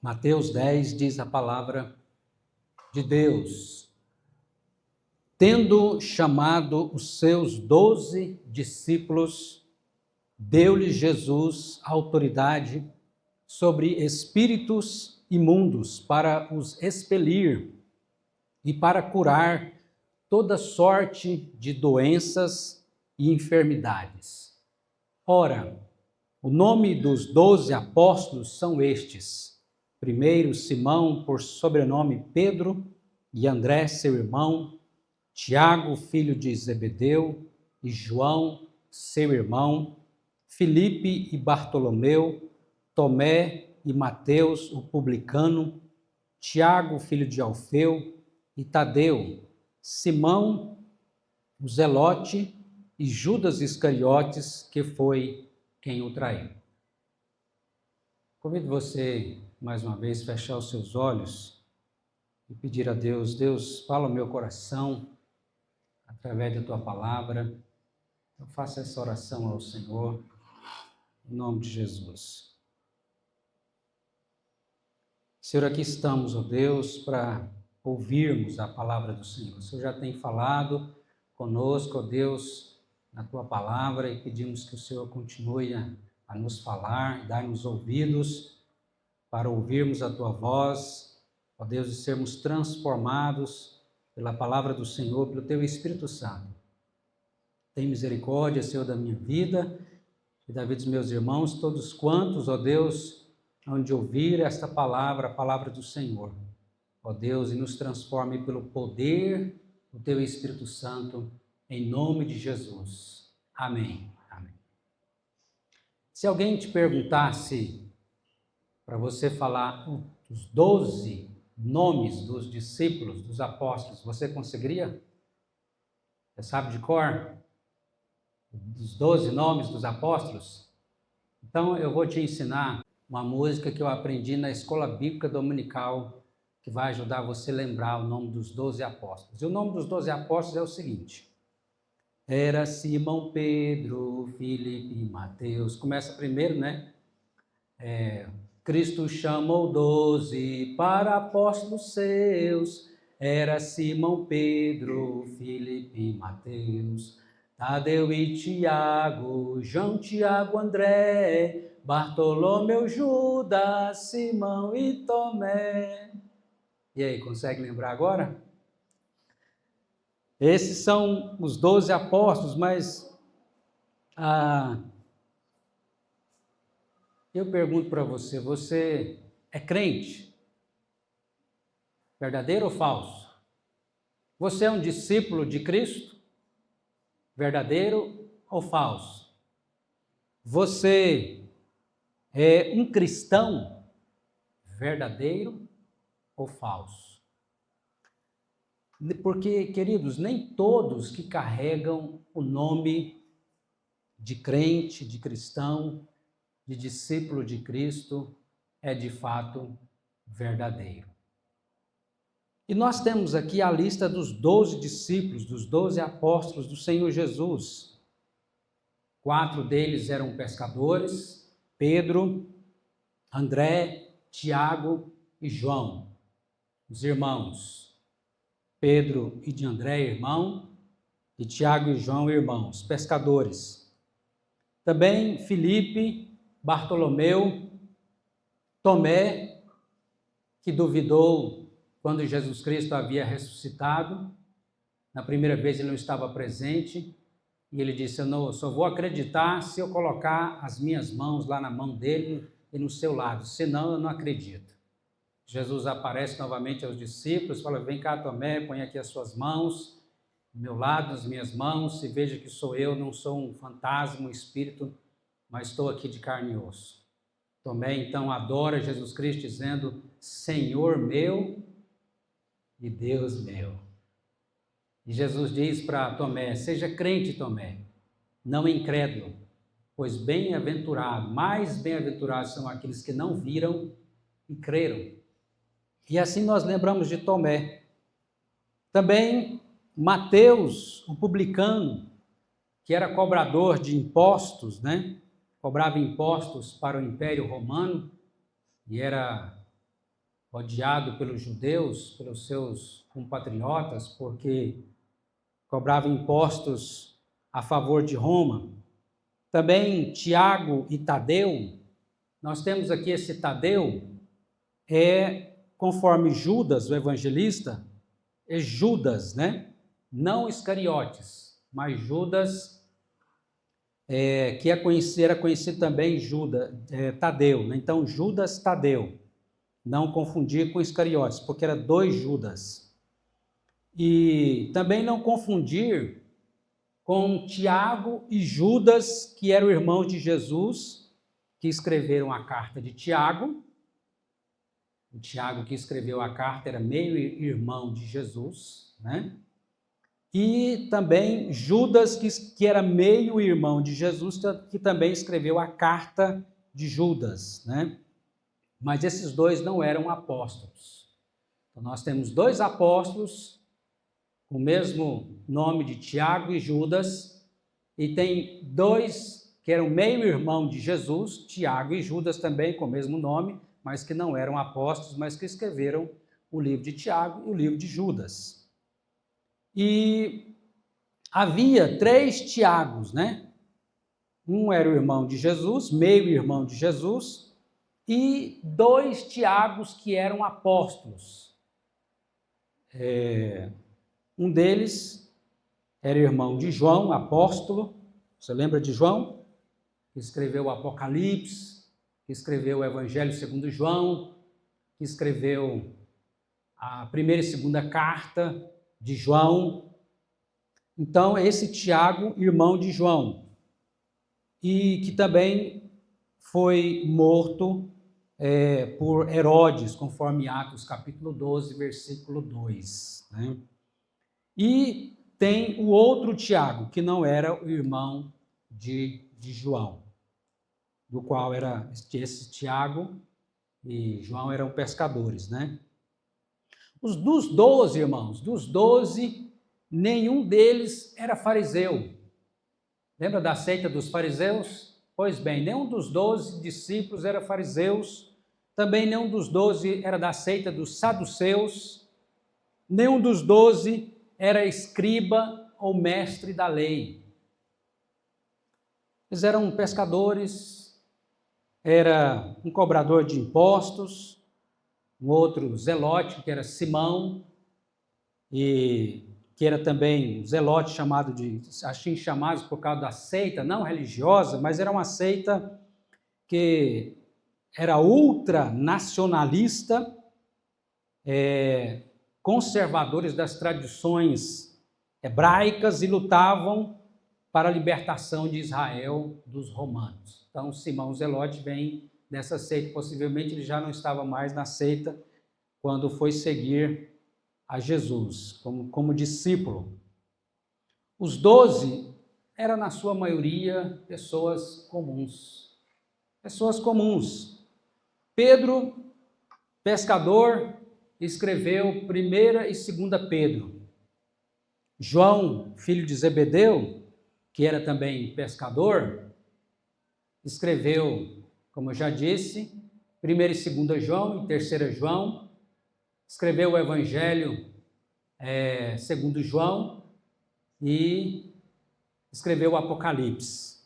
Mateus 10 diz a palavra de Deus. Tendo chamado os seus 12 discípulos, deu-lhes Jesus autoridade sobre espíritos imundos para os expelir e para curar toda sorte de doenças e enfermidades. Ora, o nome dos 12 apóstolos são estes: primeiro, Simão, por sobrenome Pedro, e André, seu irmão, Tiago, filho de Zebedeu, e João, seu irmão, Filipe e Bartolomeu, Tomé e Mateus, o publicano, Tiago, filho de Alfeu, e Tadeu, Simão, o Zelote, e Judas Iscariotes, que foi quem o traiu. Convido você, mais uma vez, a fechar os seus olhos e pedir a Deus: Deus, fala ao meu coração, através da Tua palavra. Eu faço essa oração ao Senhor, em nome de Jesus. Senhor, aqui estamos, ó Deus, para ouvirmos a palavra do Senhor. O Senhor já tem falado conosco, ó Deus, na Tua palavra, e pedimos que o Senhor continue a nos falar, dar-nos ouvidos para ouvirmos a Tua voz, ó Deus, e sermos transformados pela palavra do Senhor, pelo Teu Espírito Santo. Tem misericórdia, Senhor, da minha vida e da vida dos meus irmãos, todos quantos, ó Deus, hão de ouvir esta palavra, a palavra do Senhor. Ó Deus, e nos transforme pelo poder do Teu Espírito Santo, em nome de Jesus. Amém. Amém. Se alguém te perguntasse para você falar os 12 nomes dos discípulos, dos apóstolos, você conseguiria? Você sabe de cor? Dos 12 nomes dos apóstolos? Então eu vou te ensinar uma música que eu aprendi na Escola Bíblica Dominical, que vai ajudar você a lembrar o nome dos 12 apóstolos. E o nome dos 12 apóstolos é o seguinte: era Simão, Pedro, Filipe e Mateus. Começa primeiro, né? Cristo chamou 12 para apóstolos seus. Era Simão, Pedro, Filipe e Mateus, Tadeu e Tiago, João, Tiago, André, Bartolomeu, Judas, Simão e Tomé. E aí, consegue lembrar agora? Esses são os 12 apóstolos, mas eu pergunto para você, você é crente? Verdadeiro ou falso? Você é um discípulo de Cristo? Verdadeiro ou falso? Você é um cristão? Verdadeiro ou falso? Porque, queridos, nem todos que carregam o nome de crente, de cristão, de discípulo de Cristo, é de fato verdadeiro. E nós temos aqui a lista dos 12 discípulos, dos 12 apóstolos do Senhor Jesus. 4 deles eram pescadores: Pedro, André, Tiago e João, os irmãos. Pedro e de André, irmão, e Tiago e João, irmãos, pescadores. Também Filipe, Bartolomeu, Tomé, que duvidou quando Jesus Cristo havia ressuscitado. Na primeira vez ele não estava presente, e ele disse: eu só vou acreditar se eu colocar as minhas mãos lá na mão dele e no seu lado, senão eu não acredito. Jesus aparece novamente aos discípulos, fala: vem cá, Tomé, põe aqui as suas mãos, do meu lado, as minhas mãos, e veja que sou eu, não sou um fantasma, um espírito, mas estou aqui de carne e osso. Tomé então adora Jesus Cristo, dizendo: Senhor meu e Deus meu. E Jesus diz para Tomé: seja crente, Tomé, não incrédulo, pois bem-aventurado, mais bem-aventurados são aqueles que não viram e creram. E assim nós lembramos de Tomé. Também Mateus, o publicano, que era cobrador de impostos, né? Cobrava impostos para o Império Romano e era odiado pelos judeus, pelos seus compatriotas, porque cobrava impostos a favor de Roma. Também Tiago e Tadeu. Nós temos aqui esse Tadeu, conforme Judas, o evangelista, é Judas, né? Não Iscariotes, mas Judas, que era conhecido também Tadeu, né? Então Judas Tadeu, não confundir com Iscariotes, porque era 2 Judas. E também não confundir com Tiago e Judas, que eram irmãos de Jesus, que escreveram a carta de Tiago. O Tiago que escreveu a carta era meio irmão de Jesus, né? E também Judas, que era meio irmão de Jesus, que também escreveu a carta de Judas, né? Mas esses 2 não eram apóstolos. Então, nós temos 2 apóstolos, com o mesmo nome de Tiago e Judas, e tem 2 que eram meio irmão de Jesus, Tiago e Judas também, com o mesmo nome, mas que não eram apóstolos, mas que escreveram o livro de Tiago e o livro de Judas. E havia 3 Tiagos, né? Um era o irmão de Jesus, meio irmão de Jesus, e 2 Tiagos que eram apóstolos. Um deles era irmão de João, apóstolo. Você lembra de João? Que escreveu o Apocalipse, que escreveu o Evangelho segundo João, que escreveu a primeira e segunda carta de João. Então, esse Tiago, irmão de João, e que também foi morto por Herodes, conforme Atos capítulo 12, versículo 2. Né? E tem o outro Tiago, que não era o irmão de João, do qual era esse Tiago e João eram pescadores, né? Dos 12 irmãos, dos 12, nenhum deles era fariseu. Lembra da seita dos fariseus? Pois bem, nenhum dos 12 discípulos era fariseus, também nenhum dos 12 era da seita dos saduceus, nenhum dos 12 era escriba ou mestre da lei. Eles eram pescadores, era um cobrador de impostos, um outro zelote, que era Simão, e que era também zelote chamado assim chamados por causa da seita, não religiosa, mas era uma seita que era ultranacionalista, conservadores das tradições hebraicas e lutavam para a libertação de Israel dos romanos. Então, Simão Zelote vem dessa seita, possivelmente ele já não estava mais na seita quando foi seguir a Jesus como discípulo. Os 12 eram, na sua maioria, pessoas comuns. Pessoas comuns. Pedro, pescador, escreveu 1ª e 2ª Pedro. João, filho de Zebedeu, que era também pescador, escreveu, como eu já disse, 1ª e 2ª João e 3ª João, escreveu o Evangelho segundo João e escreveu o Apocalipse.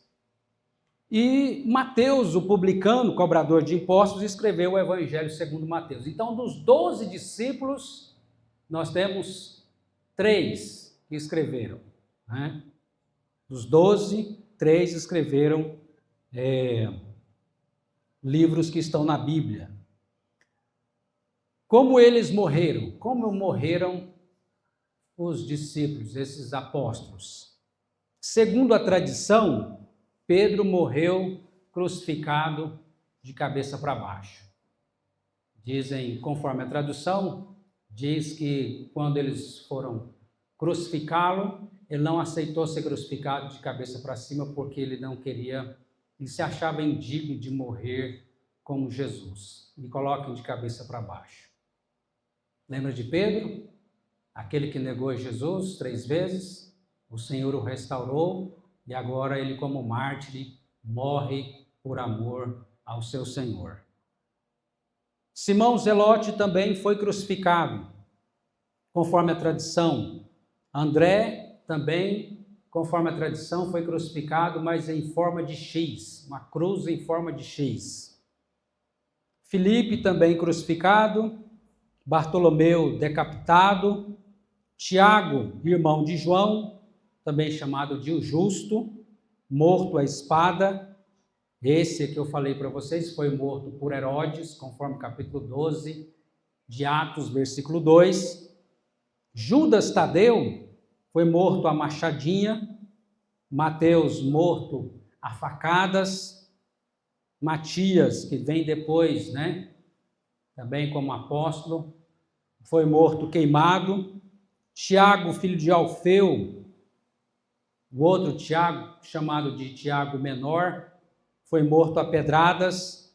E Mateus, o publicano, cobrador de impostos, escreveu o Evangelho segundo Mateus. Então, dos 12 discípulos, nós temos 3 que escreveram, né? Dos 12, 3 escreveram livros que estão na Bíblia. Como eles morreram? Como morreram os discípulos, esses apóstolos? Segundo a tradição, Pedro morreu crucificado de cabeça para baixo. Dizem, conforme a tradução, diz que quando eles foram crucificá-lo, ele não aceitou ser crucificado de cabeça para cima porque ele não queria, ele se achava indigno de morrer como Jesus. Me coloquem de cabeça para baixo. Lembra de Pedro? Aquele que negou Jesus 3 vezes, o Senhor o restaurou e agora ele, como mártir, morre por amor ao seu Senhor. Simão Zelote também foi crucificado, conforme a tradição. André também, conforme a tradição, foi crucificado, mas em forma de X, uma cruz em forma de X. Filipe também crucificado, Bartolomeu decapitado, Tiago, irmão de João, também chamado de o Justo, morto à espada. Esse que eu falei para vocês foi morto por Herodes, conforme capítulo 12 de Atos, versículo 2. Judas Tadeu foi morto a machadinha, Mateus morto a facadas, Matias, que vem depois, também como apóstolo, foi morto queimado. Tiago, filho de Alfeu, o outro Tiago, chamado de Tiago Menor, foi morto a pedradas.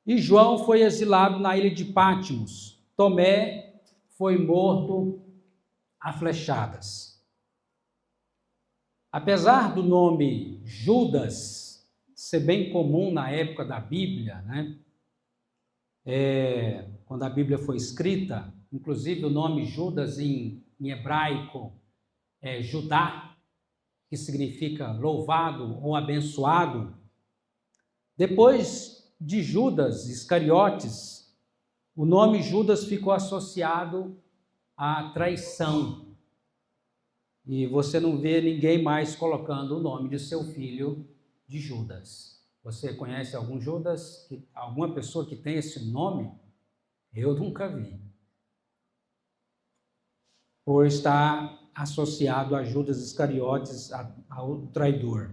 E João foi exilado na ilha de Pátimos. Tomé foi morto a flechadas. Apesar do nome Judas ser bem comum na época da Bíblia, quando a Bíblia foi escrita, inclusive o nome Judas em hebraico é Judá, que significa louvado ou abençoado. Depois de Judas Iscariotes, o nome Judas ficou associado à traição. E você não vê ninguém mais colocando o nome de seu filho de Judas. Você conhece algum Judas? Alguma pessoa que tem esse nome? Eu nunca vi. Por estar associado a Judas Iscariotes, ao traidor.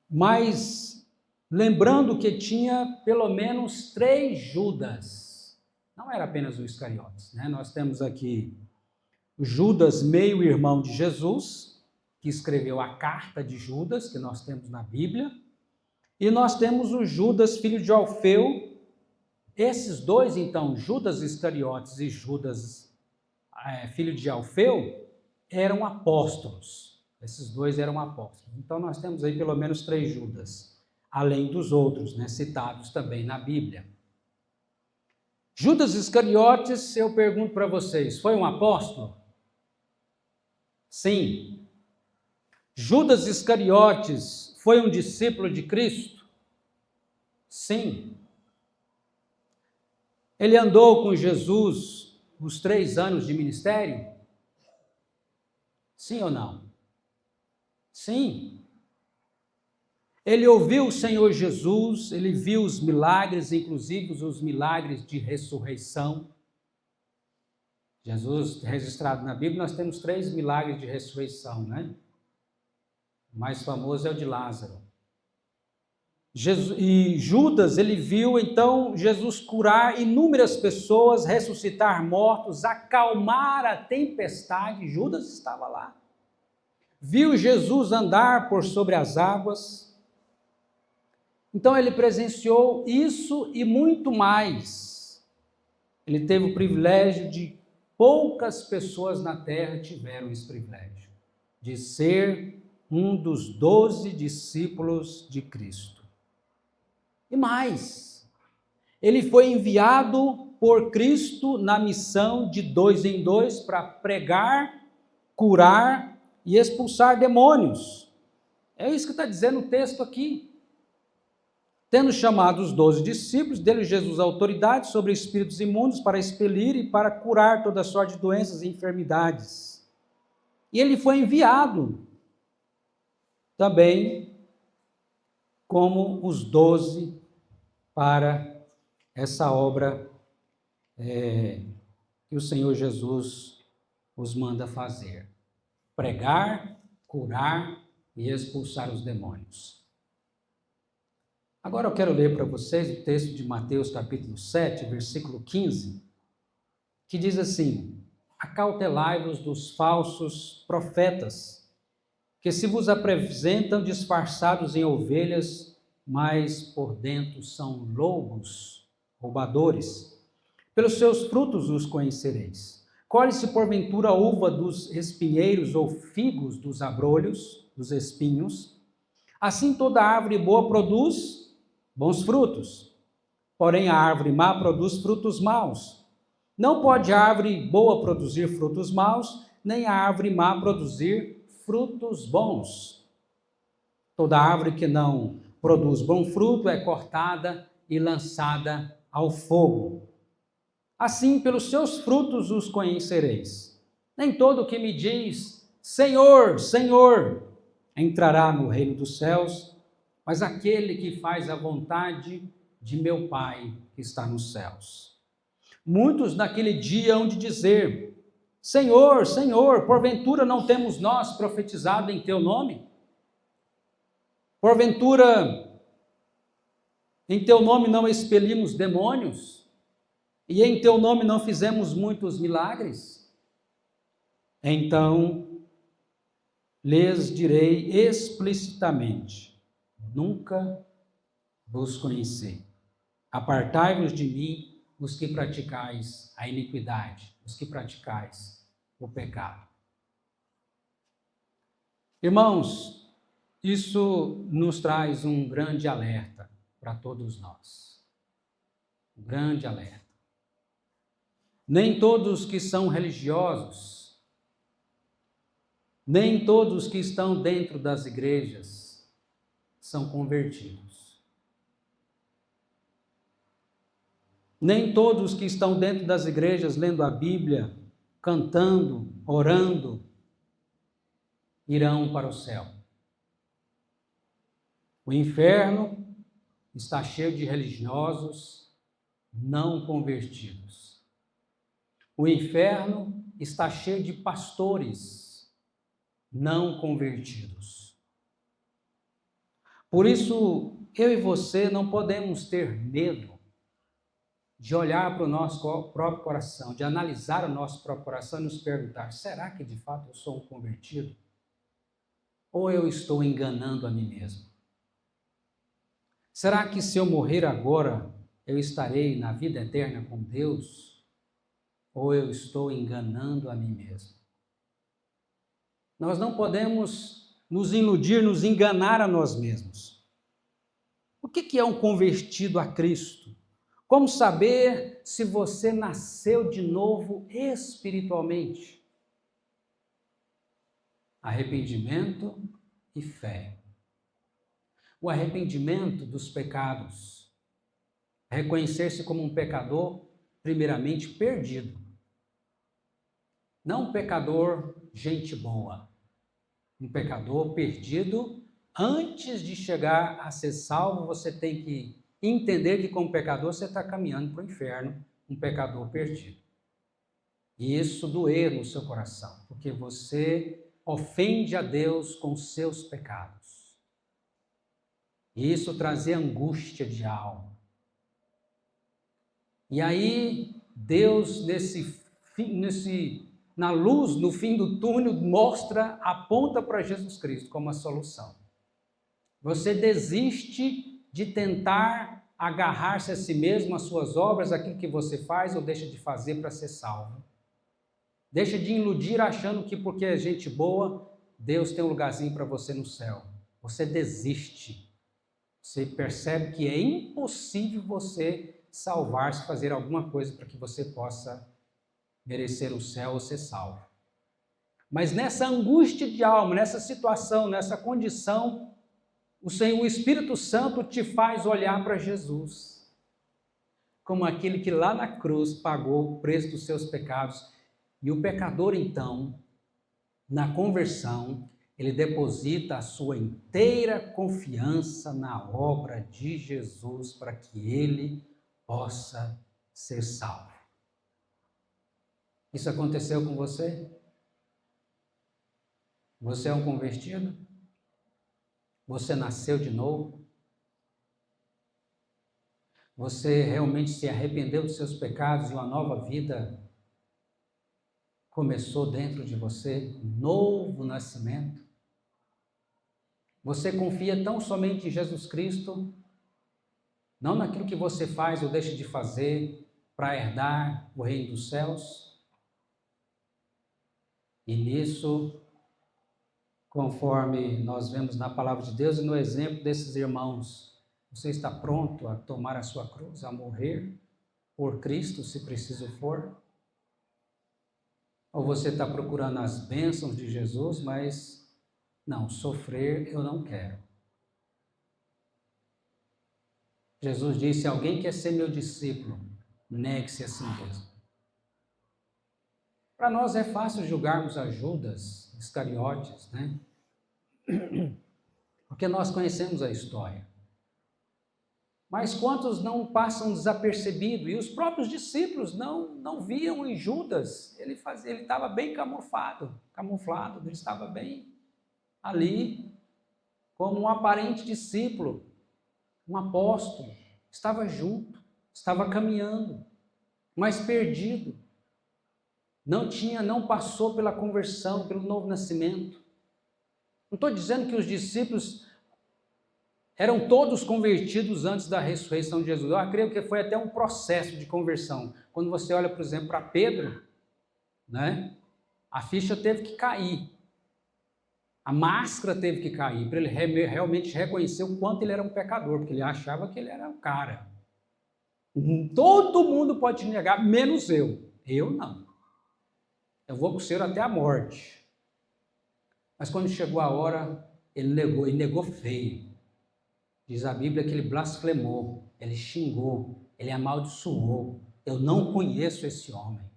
Mas lembrando que tinha pelo menos 3 Judas, não era apenas o Iscariotes, Nós temos aqui o Judas, meio-irmão de Jesus, que escreveu a carta de Judas, que nós temos na Bíblia, e nós temos o Judas, filho de Alfeu. Esses dois, então, Judas Iscariotes e Judas, filho de Alfeu, eram apóstolos. Esses dois eram apóstolos. Então, nós temos aí pelo menos 3 Judas, além dos outros, citados também na Bíblia. Judas Iscariotes, eu pergunto para vocês, foi um apóstolo? Sim. Judas Iscariotes foi um discípulo de Cristo? Sim. Ele andou com Jesus os 3 anos de ministério? Sim ou não? Sim. Ele ouviu o Senhor Jesus, ele viu os milagres, inclusive os milagres de ressurreição. Jesus, registrado na Bíblia, nós temos 3 milagres de ressurreição, O mais famoso é o de Lázaro. E Judas, ele viu então Jesus curar inúmeras pessoas, ressuscitar mortos, acalmar a tempestade. Judas estava lá. Viu Jesus andar por sobre as águas. Então ele presenciou isso e muito mais. Ele teve o privilégio de poucas pessoas na terra tiveram esse privilégio, de ser um dos 12 discípulos de Cristo. E mais, ele foi enviado por Cristo na missão de 2 em 2 para pregar, curar e expulsar demônios. É isso que está dizendo o texto aqui. Tendo chamado os 12 discípulos, deu-lhes Jesus autoridade sobre espíritos imundos para expelir e para curar toda sorte de doenças e enfermidades. E ele foi enviado também como os 12 para essa obra que o Senhor Jesus os manda fazer. Pregar, curar e expulsar os demônios. Agora eu quero ler para vocês o texto de Mateus capítulo 7, versículo 15, que diz assim: acautelai-vos dos falsos profetas, que se vos apresentam disfarçados em ovelhas, mas por dentro são lobos, roubadores. Pelos seus frutos os conhecereis. Colhe-se porventura a uva dos espinheiros ou figos dos abrolhos, dos espinhos. Assim toda árvore boa produz bons frutos. Porém, a árvore má produz frutos maus. Não pode a árvore boa produzir frutos maus, nem a árvore má produzir frutos bons. Toda árvore que não produz bom fruto é cortada e lançada ao fogo. Assim, pelos seus frutos os conhecereis. Nem todo que me diz, Senhor, Senhor, entrará no reino dos céus, mas aquele que faz a vontade de meu Pai que está nos céus. Muitos naquele dia hão de dizer, Senhor, Senhor, porventura não temos nós profetizado em teu nome? Porventura, em teu nome não expelimos demônios? E em teu nome não fizemos muitos milagres? Então, lhes direi explicitamente, nunca vos conheci. Apartai-vos de mim, os que praticais a iniquidade, os que praticais o pecado. Irmãos, isso nos traz um grande alerta para todos nós. Um grande alerta. Nem todos que são religiosos, nem todos que estão dentro das igrejas são convertidos. Nem todos que estão dentro das igrejas lendo a Bíblia, cantando, orando, irão para o céu. O inferno está cheio de religiosos não convertidos. O inferno está cheio de pastores não convertidos. Por isso, eu e você não podemos ter medo de olhar para o nosso próprio coração, de analisar o nosso próprio coração e nos perguntar, será que de fato eu sou um convertido? Ou eu estou enganando a mim mesmo? Será que se eu morrer agora, eu estarei na vida eterna com Deus? Ou eu estou enganando a mim mesmo? Nós não podemos nos iludir, nos enganar a nós mesmos. O que é um convertido a Cristo? Como saber se você nasceu de novo espiritualmente? Arrependimento e fé. O arrependimento dos pecados. Reconhecer-se como um pecador, primeiramente perdido. Não um pecador gente boa. Um pecador perdido. Antes de chegar a ser salvo, você tem que entender que como pecador você está caminhando para o inferno, um pecador perdido. E isso doer no seu coração, porque você ofende a Deus com os seus pecados. E isso trazer angústia de alma. E aí, Deus, na luz, no fim do túnel, aponta para Jesus Cristo como a solução. Você desiste de tentar agarrar-se a si mesmo, às suas obras, aquilo que você faz ou deixa de fazer para ser salvo. Deixa de iludir achando que porque é gente boa, Deus tem um lugarzinho para você no céu. Você desiste. Você percebe que é impossível você salvar-se, fazer alguma coisa para que você possa merecer o céu ou ser salvo. Mas nessa angústia de alma, nessa situação, nessa condição, o Espírito Santo te faz olhar para Jesus como aquele que lá na cruz pagou o preço dos seus pecados. E o pecador, então, na conversão, ele deposita a sua inteira confiança na obra de Jesus para que ele possa ser salvo. Isso aconteceu com você? Você é um convertido? Você nasceu de novo? Você realmente se arrependeu dos seus pecados e uma nova vida começou dentro de você? Um novo nascimento? Você confia tão somente em Jesus Cristo, não naquilo que você faz ou deixa de fazer para herdar o reino dos céus? E nisso, conforme nós vemos na palavra de Deus e no exemplo desses irmãos, Você está pronto a tomar a sua cruz, a morrer por Cristo, se preciso for? Ou você está procurando as bênçãos de Jesus, mas não, sofrer eu não quero. Jesus disse: alguém quer ser meu discípulo, negue-se a si mesmo. Para nós é fácil julgarmos a Judas Iscariotes, né? Porque nós conhecemos a história. Mas quantos não passam desapercebidos? E os próprios discípulos não viam em Judas. Ele estava bem camuflado, ele estava bem ali, como um aparente discípulo, um apóstolo. Estava junto, estava caminhando, mas perdido. Não passou pela conversão, pelo novo nascimento. Não estou dizendo que os discípulos eram todos convertidos antes da ressurreição de Jesus. Eu creio que foi até um processo de conversão. Quando você olha, por exemplo, para Pedro, né, a ficha teve que cair. A máscara teve que cair para ele realmente reconhecer o quanto ele era um pecador, porque ele achava que ele era um cara. Todo mundo pode te negar, menos eu. Eu não. Eu vou com o Senhor até a morte. Mas quando chegou a hora, ele negou feio. Diz a Bíblia que ele blasfemou, ele xingou, ele amaldiçoou. Eu não conheço esse homem.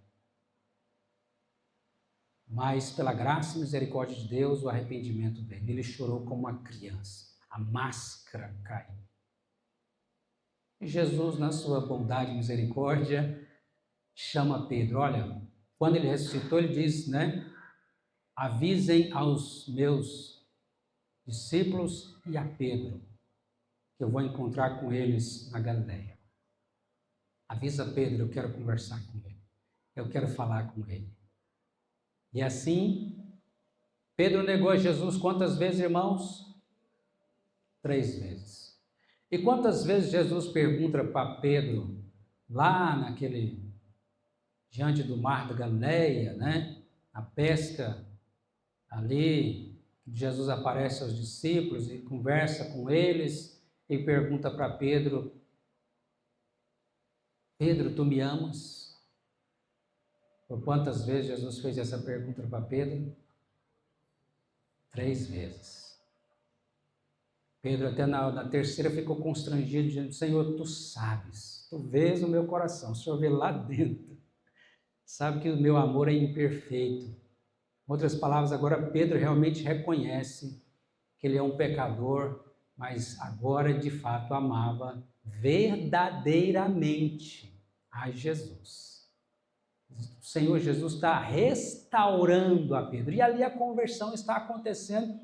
Mas pela graça e misericórdia de Deus, o arrependimento dele. Ele chorou como uma criança. A máscara caiu. E Jesus, na sua bondade e misericórdia, chama Pedro. Olha, quando ele ressuscitou, ele diz, né? Avisem aos meus discípulos e a Pedro, que eu vou encontrar com eles na Galileia. Avisa Pedro, eu quero conversar com ele. Eu quero falar com ele. E assim, Pedro negou a Jesus quantas vezes, irmãos? 3 vezes. E quantas vezes Jesus pergunta para Pedro, lá diante do mar da Galileia, né? A pesca ali, Jesus aparece aos discípulos e conversa com eles e pergunta para Pedro: Pedro, tu me amas? Por quantas vezes Jesus fez essa pergunta para Pedro? 3 vezes. Pedro até na terceira ficou constrangido, dizendo: Senhor, tu sabes, tu vês o meu coração, o Senhor vê lá dentro, sabe que o meu amor é imperfeito. Em outras palavras, agora Pedro realmente reconhece que ele é um pecador, mas agora de fato amava verdadeiramente a Jesus. O Senhor Jesus está restaurando a Pedro, e ali a conversão está acontecendo,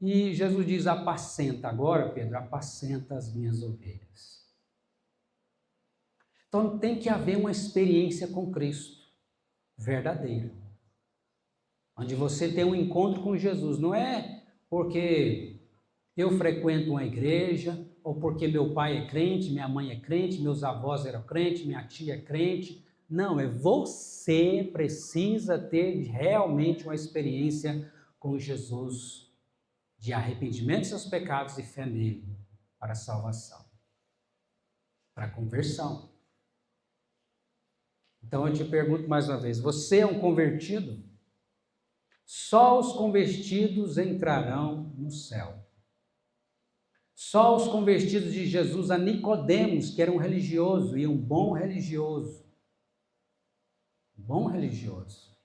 e Jesus diz: apacenta agora, Pedro, apacenta as minhas ovelhas. Então tem que haver uma experiência com Cristo, verdadeira, onde você tem um encontro com Jesus. Não é porque eu frequento uma igreja, ou porque meu pai é crente, minha mãe é crente, meus avós eram crentes, minha tia é crente. Não, é você precisa ter realmente uma experiência com Jesus, de arrependimento de seus pecados e fé nele, para a salvação, para a conversão. Então eu te pergunto mais uma vez, você é um convertido? Só os convertidos entrarão no céu. Só os convertidos de Jesus a Nicodemos, que era um religioso e um bom religioso. Bom religioso.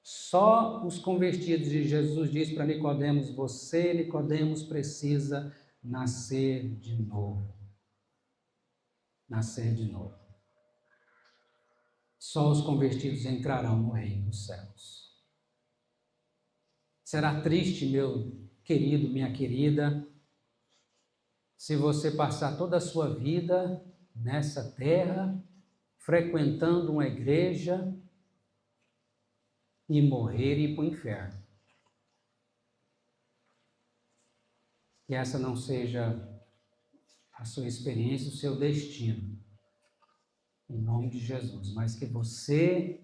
Só os convertidos de Jesus diz para Nicodemos: você, Nicodemos, precisa nascer de novo. Nascer de novo. Só os convertidos entrarão no reino dos céus. Será triste, meu querido, minha querida, se você passar toda a sua vida nessa terra, frequentando uma igreja e morrer e ir para o inferno. Que essa não seja a sua experiência, o seu destino, em nome de Jesus, mas que você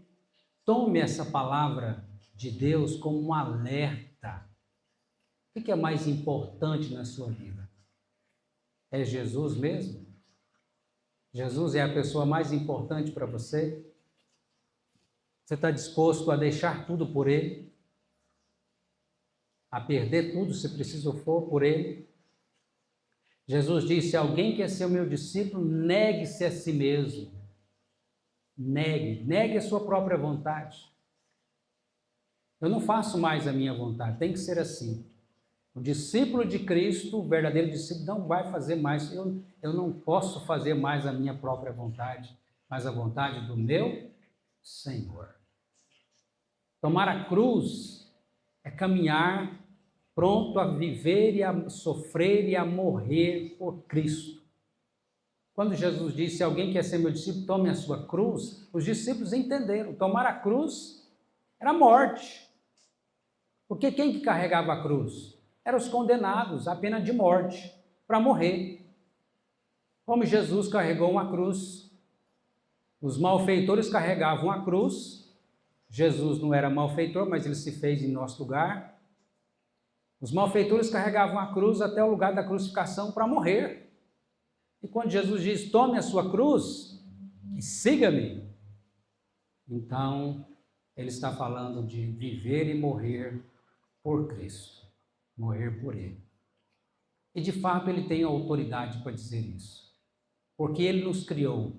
tome essa palavra de Deus como um alerta. O que é mais importante na sua vida? é Jesus mesmo? Jesus é a pessoa mais importante para você? Você está disposto a deixar tudo por Ele? A perder tudo, se preciso for, por Ele? Jesus disse: se alguém quer ser o meu discípulo, negue-se a si mesmo. Negue a sua própria vontade. Eu não faço mais a minha vontade, tem que ser assim. O discípulo de Cristo, o verdadeiro discípulo, não vai fazer mais. Eu não posso fazer mais a minha própria vontade, mas a vontade do meu Senhor. Tomar a cruz é caminhar pronto a viver e a sofrer e a morrer por Cristo. Quando Jesus disse: se alguém quer ser meu discípulo, tome a sua cruz, os discípulos entenderam. Tomar a cruz era morte. Porque quem que carregava a cruz? Eram os condenados à pena de morte, para morrer. Como Jesus carregou uma cruz, os malfeitores carregavam a cruz. Jesus não era malfeitor, mas ele se fez em nosso lugar. Os malfeitores carregavam a cruz até o lugar da crucificação para morrer. E quando Jesus diz: tome a sua cruz e siga-me, então ele está falando de viver e morrer por Cristo, morrer por Ele. E de fato ele tem autoridade para dizer isso, porque ele nos criou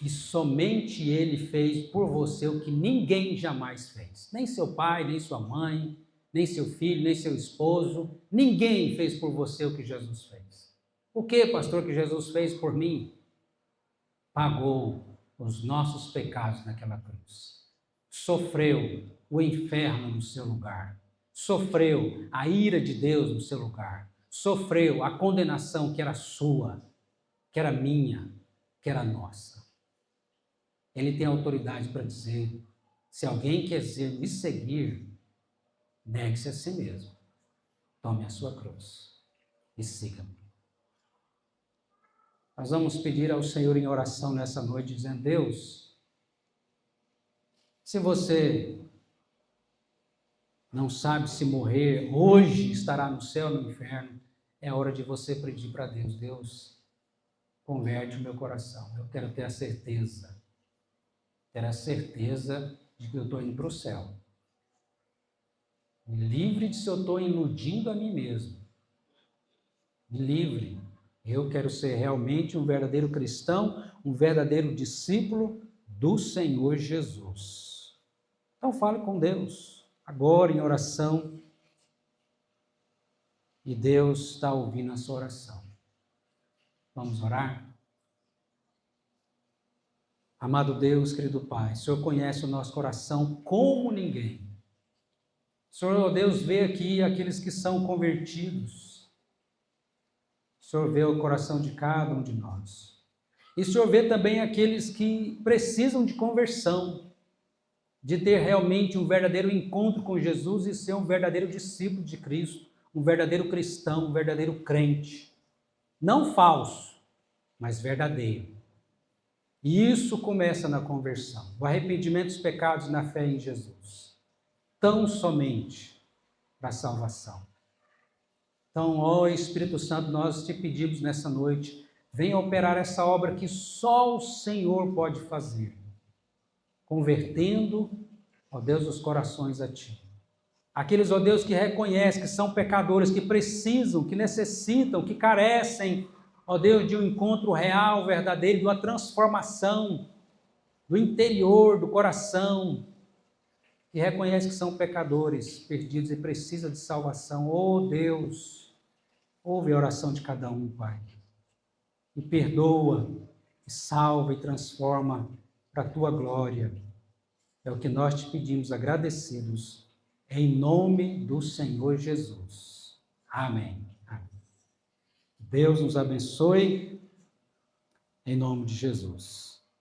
e somente ele fez por você o que ninguém jamais fez. Nem seu pai, nem sua mãe, nem seu filho, nem seu esposo, ninguém fez por você o que Jesus fez. O que, pastor, que Jesus fez por mim? Pagou os nossos pecados naquela cruz. Sofreu o inferno no seu lugar. Sofreu a ira de Deus no seu lugar. Sofreu a condenação que era sua, que era minha, que era nossa. Ele tem autoridade para dizer: se alguém quer me seguir, negue-se a si mesmo. Tome a sua cruz e siga-me. Nós vamos pedir ao Senhor em oração nessa noite, dizendo: Deus, se você não sabe se morrer hoje estará no céu ou no inferno, é hora de você pedir para Deus: Deus, converte o meu coração. Eu quero ter a certeza de que eu estou indo para o céu. Me livre de se eu estou iludindo a mim mesmo. Me livre. Eu quero ser realmente um verdadeiro cristão, um verdadeiro discípulo do Senhor Jesus. Então fale com Deus, agora em oração, e Deus está ouvindo a sua oração. Vamos orar? Amado Deus, querido Pai, o Senhor conhece o nosso coração como ninguém. O Senhor, Deus, vê aqui aqueles que são convertidos. O Senhor vê o coração de cada um de nós. E o Senhor vê também aqueles que precisam de conversão, de ter realmente um verdadeiro encontro com Jesus e ser um verdadeiro discípulo de Cristo, um verdadeiro cristão, um verdadeiro crente. Não falso, mas verdadeiro. E isso começa na conversão, o arrependimento dos pecados na fé em Jesus. Tão somente para a salvação. Então, ó Espírito Santo, nós te pedimos nessa noite, venha operar essa obra que só o Senhor pode fazer, convertendo, ó Deus, os corações a Ti. Aqueles, ó Deus, que reconhecem que são pecadores, que precisam, que necessitam, que carecem, ó Deus, de um encontro real, verdadeiro, de uma transformação do interior, do coração, que reconhecem que são pecadores, perdidos e precisam de salvação. Ó Deus, ouve a oração de cada um, Pai, e perdoa, e salva e transforma para a Tua glória. É o que nós te pedimos agradecidos, em nome do Senhor Jesus. Amém. Amém. Deus nos abençoe, em nome de Jesus.